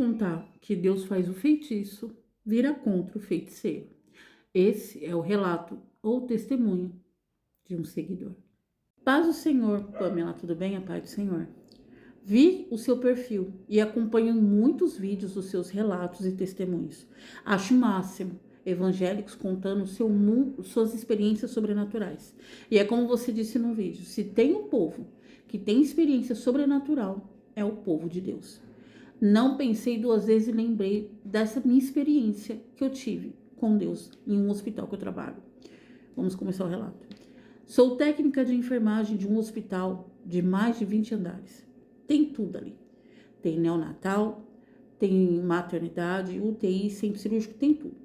contar que Deus faz o feitiço, vira contra o feiticeiro. Esse é o relato ou testemunho de um seguidor. Paz do Senhor, Pamela, tudo bem? A paz do Senhor. Vi o seu perfil e acompanho muitos vídeos dos seus relatos e testemunhos. Acho o máximo, evangélicos contando suas experiências sobrenaturais. E é como você disse no vídeo, se tem um povo que tem experiência sobrenatural, é o povo de Deus. Não pensei duas vezes e lembrei dessa minha experiência que eu tive com Deus em um hospital que eu trabalho. Vamos começar o relato. Sou técnica de enfermagem de um hospital de mais de 20 andares. Tem tudo ali. Tem neonatal, tem maternidade, UTI, centro cirúrgico, tem tudo.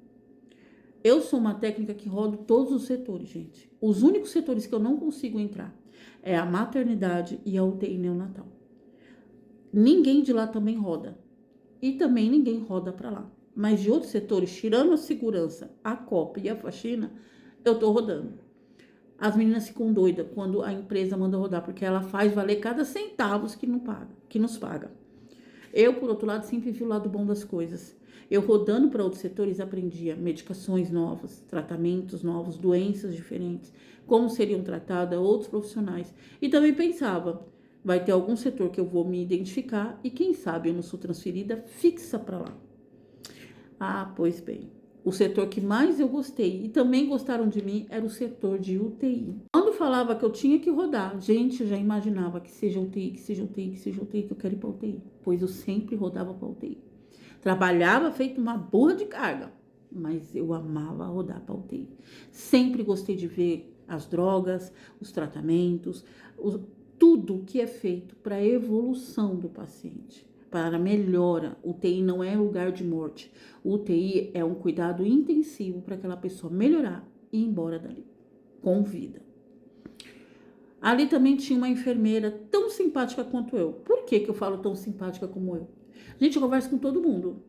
Eu sou uma técnica que rodo todos os setores, gente. Os únicos setores que eu não consigo entrar é a maternidade e a UTI neonatal. Ninguém de lá também roda. E também ninguém roda para lá. Mas de outros setores, tirando a segurança, a copa e a faxina, eu tô rodando. As meninas ficam doidas quando a empresa manda rodar, porque ela faz valer cada centavo que nos paga. Eu, por outro lado, sempre vi o lado bom das coisas. Eu, rodando para outros setores, aprendia medicações novas, tratamentos novos, doenças diferentes, como seriam tratadas outros profissionais. E também pensava, vai ter algum setor que eu vou me identificar e quem sabe eu não sou transferida fixa para lá. Ah, pois bem. O setor que mais eu gostei e também gostaram de mim era o setor de UTI. Quando falava que eu tinha que rodar, gente, eu já imaginava que seja UTI, que seja UTI, que seja UTI, que eu quero ir para UTI. Pois eu sempre rodava para UTI. Trabalhava feito uma burra de carga, mas eu amava rodar para UTI. Sempre gostei de ver as drogas, os tratamentos, tudo que é feito para a evolução do paciente, para a melhora. UTI não é lugar de morte. UTI é um cuidado intensivo para aquela pessoa melhorar e ir embora dali, com vida. Ali também tinha uma enfermeira tão simpática quanto eu. Por que eu falo tão simpática como eu? Gente, eu converso com todo mundo.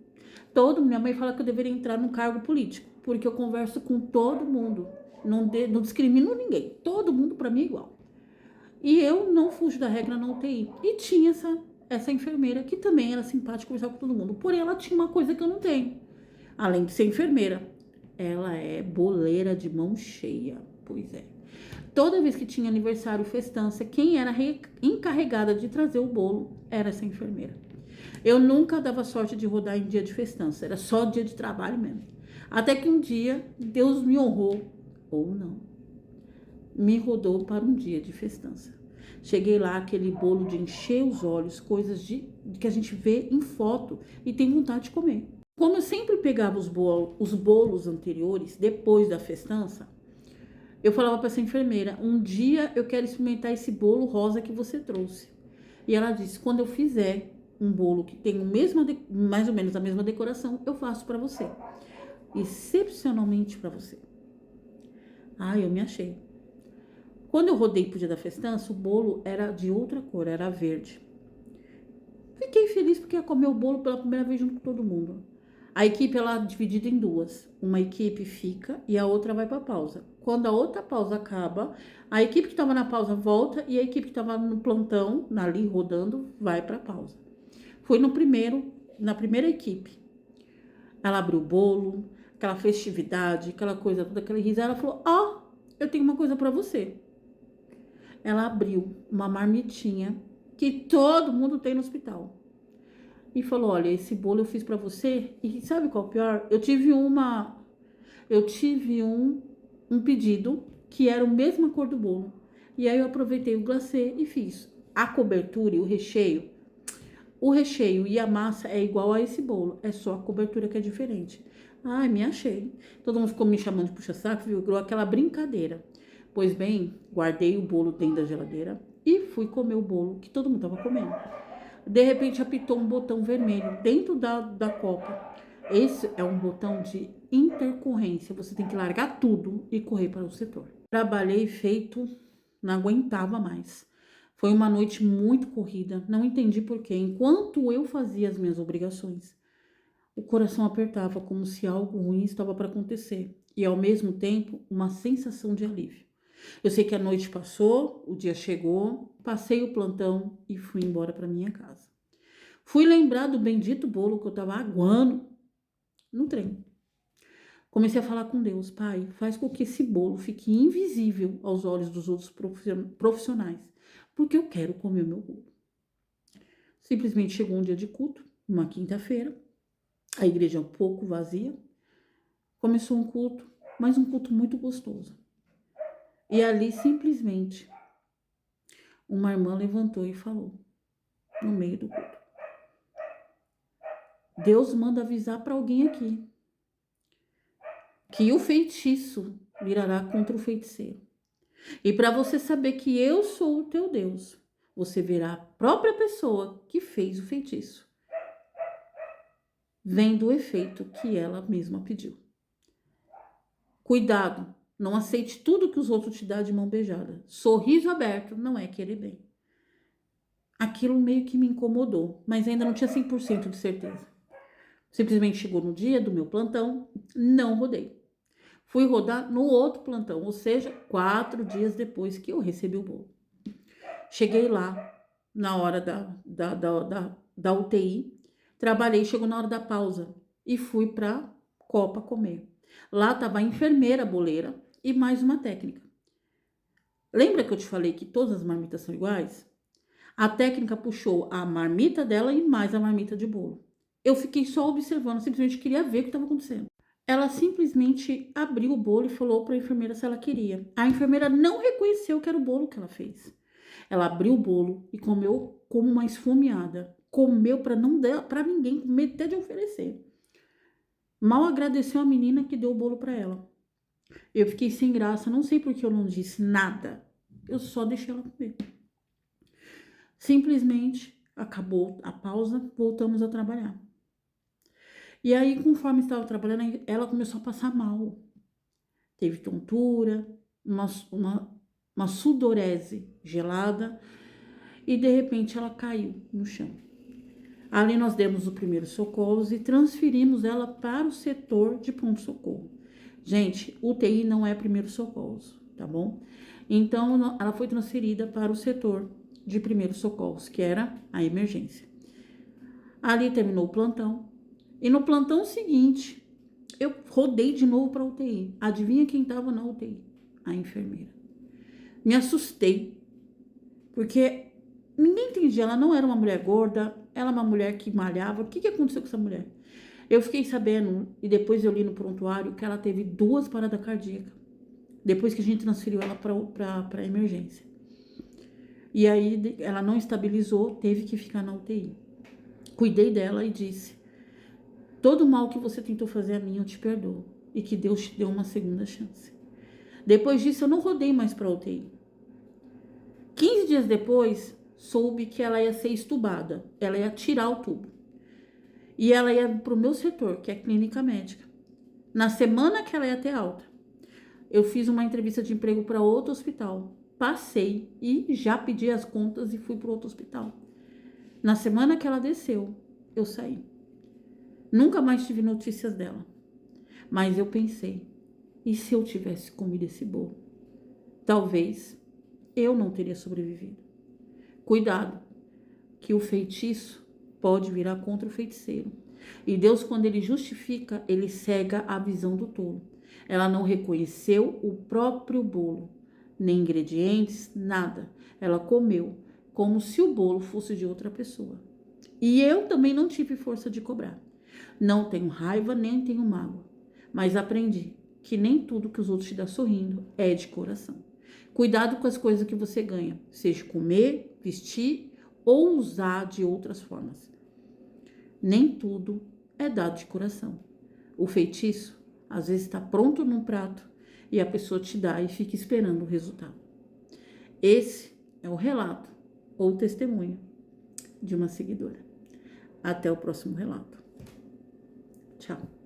Minha mãe fala que eu deveria entrar num cargo político, porque eu converso com todo mundo. Não discrimino ninguém. Todo mundo para mim é igual. E eu não fujo da regra na UTI. E tinha essa enfermeira que também era simpática, conversava com todo mundo. Porém, ela tinha uma coisa que eu não tenho. Além de ser enfermeira, ela é boleira de mão cheia. Pois é. Toda vez que tinha aniversário, festança, quem era encarregada de trazer o bolo era essa enfermeira. Eu nunca dava sorte de rodar em dia de festança, era só dia de trabalho mesmo. Até que um dia, Deus me honrou, ou não, me rodou para um dia de festança. Cheguei lá, aquele bolo de encher os olhos, coisas que a gente vê em foto e tem vontade de comer. Como eu sempre pegava os bolos anteriores, depois da festança, eu falava para essa enfermeira, um dia eu quero experimentar esse bolo rosa que você trouxe. E ela disse, quando eu fizer um bolo que tem mais ou menos a mesma decoração, eu faço para você. Excepcionalmente para você. Ah, eu me achei. Quando eu rodei pro dia da festança, o bolo era de outra cor, era verde. Fiquei feliz porque ia comer o bolo pela primeira vez junto com todo mundo. A equipe ela é dividida em duas. Uma equipe fica e a outra vai para pausa. Quando a outra pausa acaba, a equipe que estava na pausa volta e a equipe que estava no plantão, ali rodando, vai para pausa. Fui na primeira equipe. Ela abriu o bolo, aquela festividade, aquela coisa toda, aquele riso. Ela falou, eu tenho uma coisa para você. Ela abriu uma marmitinha que todo mundo tem no hospital. E falou, olha, esse bolo eu fiz para você. E sabe qual é o pior? Eu tive um pedido que era a mesma cor do bolo. E aí eu aproveitei o glacê e fiz. A cobertura e o recheio. O recheio e a massa é igual a esse bolo. É só a cobertura que é diferente. Ai, me achei. Todo mundo ficou me chamando de puxa-saco, virou aquela brincadeira. Pois bem, guardei o bolo dentro da geladeira e fui comer o bolo que todo mundo estava comendo. De repente apitou um botão vermelho dentro da copa. Esse é um botão de intercorrência. Você tem que largar tudo e correr para o setor. Trabalhei feito, não aguentava mais. Foi uma noite muito corrida. Não entendi porquê. Enquanto eu fazia as minhas obrigações, o coração apertava como se algo ruim estava para acontecer. E ao mesmo tempo, uma sensação de alívio. Eu sei que a noite passou, o dia chegou, passei o plantão e fui embora para minha casa. Fui lembrar do bendito bolo que eu tava aguando no trem. Comecei a falar com Deus, Pai, faz com que esse bolo fique invisível aos olhos dos outros profissionais, porque eu quero comer o meu bolo. Simplesmente chegou um dia de culto, uma quinta-feira, a igreja um pouco vazia, começou um culto, mas um culto muito gostoso. E ali, simplesmente, uma irmã levantou e falou, no meio do culto, Deus manda avisar para alguém aqui, que o feitiço virará contra o feiticeiro. E para você saber que eu sou o teu Deus, você verá a própria pessoa que fez o feitiço, vendo o efeito que ela mesma pediu. Cuidado, não aceite tudo que os outros te dão de mão beijada. Sorriso aberto não é querer bem. Aquilo meio que me incomodou, mas ainda não tinha 100% de certeza. Simplesmente chegou no dia do meu plantão, não rodei. Fui rodar no outro plantão, ou seja, 4 dias depois que eu recebi o bolo. Cheguei lá na hora da UTI, trabalhei, chegou na hora da pausa e fui para Copa comer. Lá estava a enfermeira boleira e mais uma técnica. Lembra que eu te falei que todas as marmitas são iguais? A técnica puxou a marmita dela e mais a marmita de bolo. Eu fiquei só observando, simplesmente queria ver o que estava acontecendo. Ela simplesmente abriu o bolo e falou para a enfermeira se ela queria. A enfermeira não reconheceu que era o bolo que ela fez. Ela abriu o bolo e comeu como uma esfomeada. Comeu para não dar para ninguém, com medo até de oferecer. Mal agradeceu a menina que deu o bolo para ela. Eu fiquei sem graça, não sei porque eu não disse nada. Eu só deixei ela comer. Simplesmente acabou a pausa, voltamos a trabalhar. E aí, conforme estava trabalhando, ela começou a passar mal. Teve tontura, uma sudorese gelada e de repente ela caiu no chão. Ali nós demos os primeiros socorros e transferimos ela para o setor de pronto-socorro. Gente, UTI não é primeiro socorros, tá bom? Então ela foi transferida para o setor de primeiros socorros, que era a emergência. Ali terminou o plantão e no plantão seguinte eu rodei de novo para a UTI. Adivinha quem estava na UTI? A enfermeira. Me assustei, porque ninguém entendia. Ela não era uma mulher gorda, ela é uma mulher que malhava. O que aconteceu com essa mulher? Eu fiquei sabendo, e depois eu li no prontuário, que ela teve 2 paradas cardíacas, depois que a gente transferiu ela para emergência. E aí ela não estabilizou, teve que ficar na UTI. Cuidei dela e disse, todo o mal que você tentou fazer a mim, eu te perdoo. E que Deus te deu uma segunda chance. Depois disso, eu não rodei mais para UTI. 15 dias depois, soube que ela ia ser estubada. Ela ia tirar o tubo. E ela ia para o meu setor, que é clínica médica. Na semana que ela ia ter alta, eu fiz uma entrevista de emprego para outro hospital. Passei e já pedi as contas e fui para outro hospital. Na semana que ela desceu, eu saí. Nunca mais tive notícias dela. Mas eu pensei, e se eu tivesse comido esse bolo? Talvez eu não teria sobrevivido. Cuidado, que o feitiço pode virar contra o feiticeiro. E Deus, quando ele justifica, ele cega a visão do tolo. Ela não reconheceu o próprio bolo, nem ingredientes, nada. Ela comeu como se o bolo fosse de outra pessoa. E eu também não tive força de cobrar. Não tenho raiva, nem tenho mágoa. Mas aprendi que nem tudo que os outros te dão sorrindo é de coração. Cuidado com as coisas que você ganha, seja comer, vestir ou usar de outras formas. Nem tudo é dado de coração. O feitiço, às vezes, está pronto num prato e a pessoa te dá e fica esperando o resultado. Esse é o relato ou testemunho de uma seguidora. Até o próximo relato. Tchau.